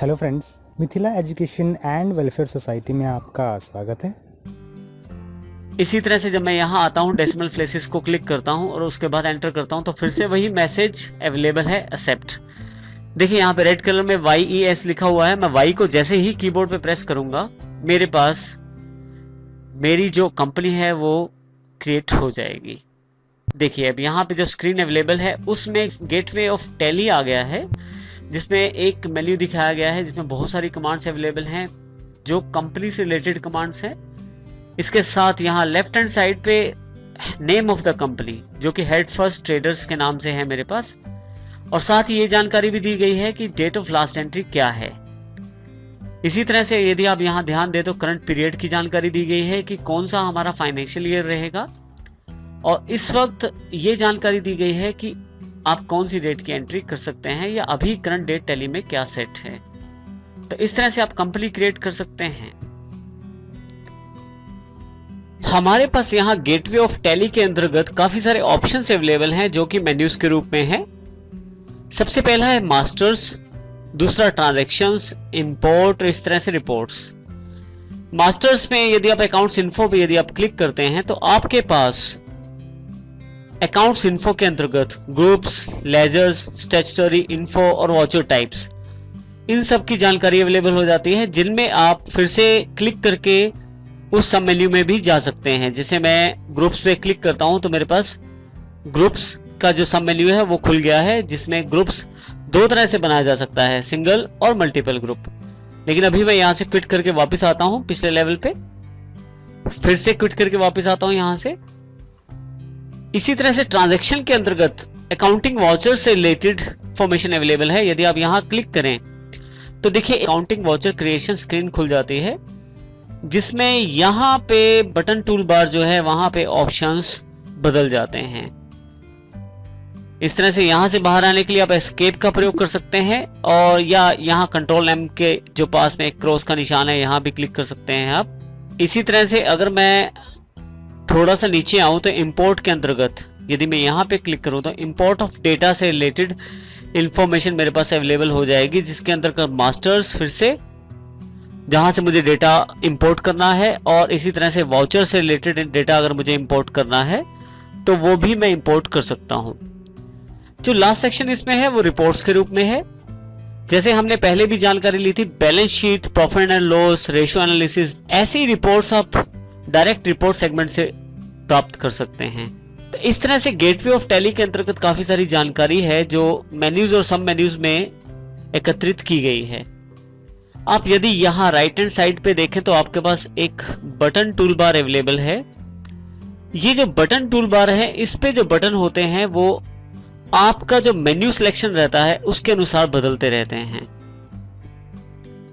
Hello friends, Mithila education and welfare society में आपका स्वागत है। इसी तरह से जब मैं यहाँ आता हूँ डेसिमल प्लेसेस को क्लिक करता हूँ और उसके बाद एंटर करता हूँ तो फिर से वही मैसेज अवेलेबल है एक्सेप्ट। देखिए यहाँ पे रेड कलर में YES लिखा हुआ है। मैं Y को जैसे ही कीबोर्ड पे प्रेस करूंगा मेरे पास मेरी जो कंपनी है वो क्रिएट हो जाएगी। देखिए अब यहाँ पे जो स्क्रीन अवेलेबल है उसमें गेटवे ऑफ टैली आ गया है, जिसमें एक मेन्यू दिखाया गया है जिसमें बहुत सारी कमांड्स अवेलेबल हैं जो कंपनी से रिलेटेड कमांड्स हैं। इसके साथ यहाँ लेफ्ट हैंड साइड पे नेम ऑफ द कंपनी जो कि हेड फर्स्ट ट्रेडर्स के नाम से है मेरे पास, और साथ ही ये जानकारी भी दी गई है कि डेट ऑफ लास्ट एंट्री क्या है। इसी तरह से यदि आप यहाँ ध्यान दें तो करंट पीरियड की जानकारी दी गई है कि कौन सा हमारा फाइनेंशियल ईयर रहेगा, और इस वक्त ये जानकारी दी गई है कि आप कौन सी डेट की एंट्री कर सकते हैं या अभी करंट डेट टैली में क्या सेट है। तो इस तरह से आप कंपनी क्रिएट कर सकते हैं। हमारे पास यहाँ गेटवे ऑफ टैली के अंतर्गत काफी सारे ऑप्शंस अवेलेबल हैं जो कि मेन्यूज के रूप में है। सबसे पहला है मास्टर्स, दूसरा ट्रांजैक्शंस, इंपोर्ट और इस तरह से रिपोर्ट्स। मास्टर्स में यदि आप अकाउंट्स इन्फो पे यदि आप क्लिक करते हैं तो आपके पास अकाउंट्स इन्फो के अंतर्गत ग्रुप्स, लेजर्स, स्टैट्यूटरी इन्फो और वाउचर टाइप्स, इन सब की जानकारी अवेलेबल हो जाती है, जिनमें आप फिर से क्लिक करके उस सब मेन्यू में भी जा सकते हैं। जैसे मैं ग्रुप्स पे क्लिक करता हूं तो मेरे पास ग्रुप्स का जो सब मेन्यू है वो खुल गया है, जिसमें ग्रुप्स दो तरह से बनाया जा सकता है, सिंगल और मल्टीपल ग्रुप। लेकिन अभी मैं यहां से क्विट करके वापस आता हूं पिछले लेवल पे, फिर से क्विट करके वापस आता हूं यहां से। इसी तरह से ट्रांजैक्शन के अंतर्गत अकाउंटिंग वाउचर से रिलेटेड इंफॉर्मेशन अवेलेबल है। यदि आप यहां क्लिक करें तो देखिए अकाउंटिंग वाउचर क्रिएशन स्क्रीन खुल जाती है, जिसमें यहां पे बटन टूल बार जो है वहां पे ऑप्शंस बदल जाते हैं। इस तरह से यहां से बाहर आने के लिए आप एस्केप का प्रयोग कर सकते हैं, और या यहां कंट्रोल M के जो पास में एक क्रॉस का निशान है यहां भी क्लिक कर सकते हैं आप। इसी तरह से अगर मैं थोड़ा सा नीचे आऊं तो इंपोर्ट के अंतर्गत यदि मैं यहां पे क्लिक करूं तो इंपोर्ट ऑफ डेटा से रिलेटेड इंफॉर्मेशन मेरे पास अवेलेबल हो जाएगी, जिसके अंतर्गत मास्टर्स फिर से जहां से मुझे डेटा इंपोर्ट करना है, और इसी तरह से वाउचर से रिलेटेड डेटा अगर मुझे इंपोर्ट करना है तो वो भी मैं इंपोर्ट कर सकता हूं। जो लास्ट सेक्शन इसमें है वो रिपोर्ट्स के रूप में है। जैसे हमने पहले भी जानकारी ली थी, balance sheet, profit and loss, ratio analysis, ऐसी रिपोर्ट्स आप डायरेक्ट रिपोर्ट सेगमेंट से प्राप्त कर सकते हैं। तो इस तरह से गेटवे ऑफ टैली के अंतर्गत काफी सारी जानकारी है जो मेन्यूज और सब मेन्यूज में एकत्रित की गई है। आप यदि यहाँ राइट हैंड साइड पे देखें तो आपके पास एक बटन टूल बार अवेलेबल है। ये जो बटन टूल बार है, इस पे जो बटन होते हैं वो आपका जो मेन्यू सिलेक्शन रहता है उसके अनुसार बदलते रहते हैं।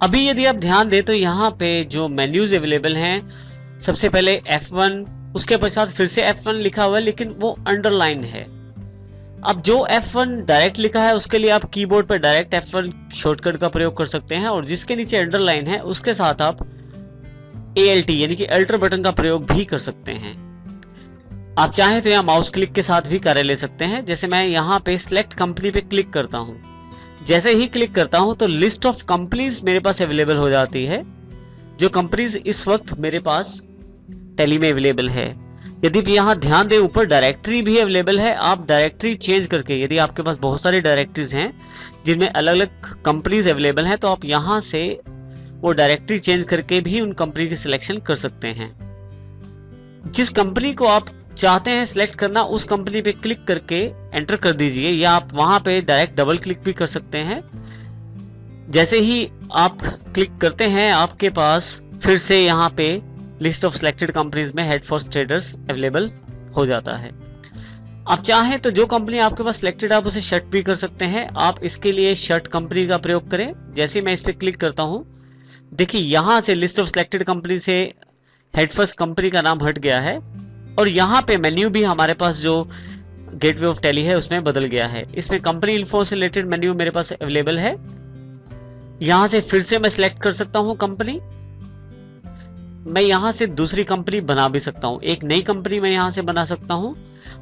अभी यदि आप ध्यान दें तो यहाँ पे जो मेन्यूज अवेलेबल हैं, सबसे पहले F1, उसके पश्चात फिर से F1 लिखा हुआ है लेकिन वो अंडरलाइन है। अब जो F1 डायरेक्ट लिखा है उसके लिए आप कीबोर्ड पर डायरेक्ट F1 शॉर्टकट का प्रयोग कर सकते हैं, और जिसके नीचे अंडरलाइन है उसके साथ आप ALT यानी कि अल्टर बटन का प्रयोग भी कर सकते हैं। आप चाहें तो यहाँ माउस क्लिक के साथ भी कार्य ले सकते हैं। जैसे मैं यहाँ पे सिलेक्ट कंपनी पे क्लिक करता हूँ, जैसे ही क्लिक करता हूँ तो लिस्ट ऑफ कंपनीज मेरे पास अवेलेबल हो जाती है, जो कंपनीज इस वक्त मेरे पास टैली में अवेलेबल है। यदि भी यहाँ ध्यान दें ऊपर डायरेक्टरी भी अवेलेबल है। आप डायरेक्टरी चेंज करके, यदि आपके पास बहुत सारे डायरेक्टरीज हैं जिनमें अलग अलग कंपनीज अवेलेबल हैं, तो आप यहाँ से वो डायरेक्टरी चेंज करके भी उन कंपनी की सिलेक्शन कर सकते हैं। जिस कंपनी को आप चाहते हैं सिलेक्ट करना उस कंपनी पे क्लिक करके एंटर कर दीजिए, या आप वहां पे डायरेक्ट डबल क्लिक भी कर सकते हैं। जैसे ही आप क्लिक करते हैं आपके पास फिर से यहाँ पे लिस्ट ऑफ सिलेक्टेड कंपनीज में हेड फर्स्ट ट्रेडर्स अवेलेबल हो जाता है। आप चाहें तो जो कंपनी आपके पास सिलेक्टेड आप उसे शट भी कर सकते हैं। आप इसके लिए शट कंपनी का प्रयोग करें। जैसे मैं इस पे क्लिक करता हूं, देखिए यहां से लिस्ट ऑफ सिलेक्टेड कंपनी से हेड फर्स्ट कंपनी का नाम हट गया है, और यहाँ पे मेन्यू भी हमारे पास जो गेटवे ऑफ टैली है उसमें बदल गया है। इसमें कंपनी इन्फो से रिलेटेड मेन्यू मेरे पास अवेलेबल है। यहां से फिर से मैं सिलेक्ट कर सकता हूं कंपनी। मैं यहां से दूसरी कंपनी बना भी सकता हूं, एक नई कंपनी मैं यहां से बना सकता हूं,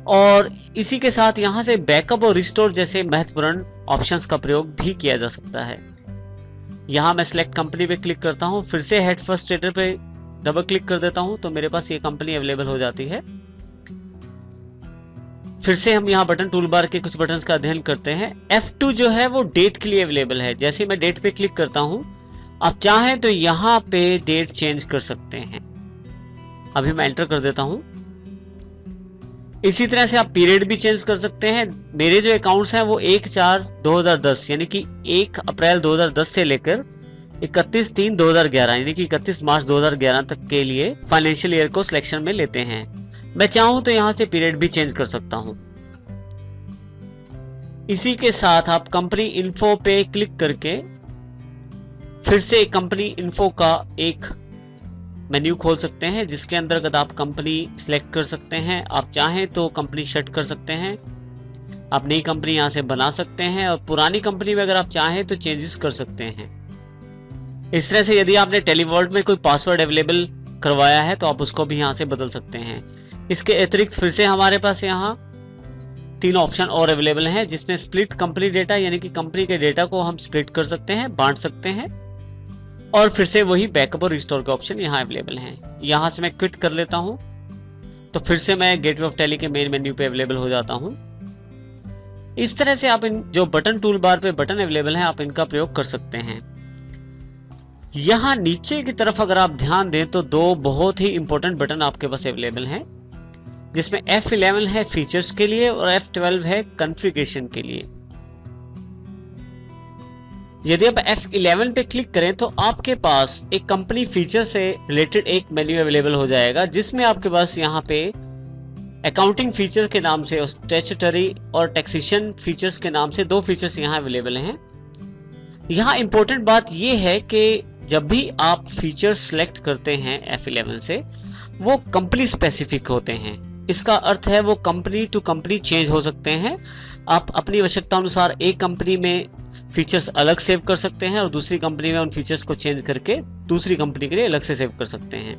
और इसी के साथ यहां से बैकअप और रिस्टोर जैसे महत्वपूर्ण ऑप्शंस का प्रयोग भी किया जा सकता है। यहाँ मैं सिलेक्ट कंपनी पे क्लिक करता हूँ, फिर से हेड फर्स्ट ट्रेडर पे डबल क्लिक कर देता हूँ तो मेरे पास ये कंपनी अवेलेबल हो जाती है। फिर से हम यहाँ बटन टूल बार के कुछ बटन्स का अध्ययन करते हैं। F2 जो है वो डेट के लिए अवेलेबल है। जैसे मैं डेट पे क्लिक करता हूँ, आप चाहें तो यहाँ पे डेट चेंज कर सकते हैं। अभी मैं एंटर कर देता हूँ। इसी तरह से आप पीरियड भी चेंज कर सकते हैं। मेरे जो अकाउंट्स हैं वो 1/4/2010 यानी कि 1 अप्रैल 2010 से लेकर 31/3/2011 यानी कि 31 मार्च 2011 तक के लिए फाइनेंशियल ईयर को सिलेक्शन में लेते हैं। मैं चाहूं तो यहां से पीरियड भी चेंज कर सकता हूं। इसी के साथ आप कंपनी इन्फो पे क्लिक करके फिर से कंपनी इन्फो का एक मेन्यू खोल सकते हैं, जिसके अंतर्गत आप कंपनी सिलेक्ट कर सकते हैं। आप चाहें तो कंपनी शट कर सकते हैं, आप नई कंपनी यहां से बना सकते हैं और पुरानी कंपनी में अगर आप चाहें तो चेंजेस कर सकते हैं। इस तरह से यदि आपने टेलीवर्ल्ड में कोई पासवर्ड अवेलेबल करवाया है तो आप उसको भी यहां से बदल सकते हैं। इसके अतिरिक्त फिर से हमारे पास यहाँ 3 ऑप्शन और अवेलेबल हैं, जिसमें स्प्लिट कंपनी डेटा यानी कि कंपनी के डेटा को हम स्प्लिट कर सकते हैं, बांट सकते हैं, और फिर से वही बैकअप और रिस्टोर के ऑप्शन यहाँ अवेलेबल हैं। यहाँ से मैं क्विट कर लेता हूँ तो फिर से मैं गेटवे ऑफ टैली के मेन मेन्यू पे अवेलेबल हो जाता हूँ। इस तरह से आप इन जो बटन टूल बार पे बटन अवेलेबल हैं आप इनका प्रयोग कर सकते हैं। यहाँ नीचे की तरफ अगर आप ध्यान दें तो 2 बहुत ही इंपॉर्टेंट बटन आपके पास अवेलेबल हैं, जिसमें F11 है फीचर्स के लिए और F12 है कॉन्फ़िगरेशन के लिए। यदि आप F11 पे क्लिक करें तो आपके पास एक कंपनी फीचर से रिलेटेड एक मेन्यू अवेलेबल हो जाएगा, जिसमें आपके पास यहाँ पे अकाउंटिंग फीचर के नाम से और स्टैट्यूटरी और टैक्सेशन फीचर्स के नाम से 2 फीचर्स यहाँ अवेलेबल हैं। यहाँ इंपॉर्टेंट बात यह है कि जब भी आप फीचर सेलेक्ट करते हैं F11 से, वो कंपनी स्पेसिफिक होते हैं। इसका अर्थ है वो कंपनी टू कंपनी चेंज हो सकते हैं। आप अपनी आवश्यकता अनुसार एक कंपनी में फीचर्स अलग सेव कर सकते हैं और दूसरी कंपनी में उन फीचर्स को चेंज करके दूसरी कंपनी के लिए अलग से सेव कर सकते हैं।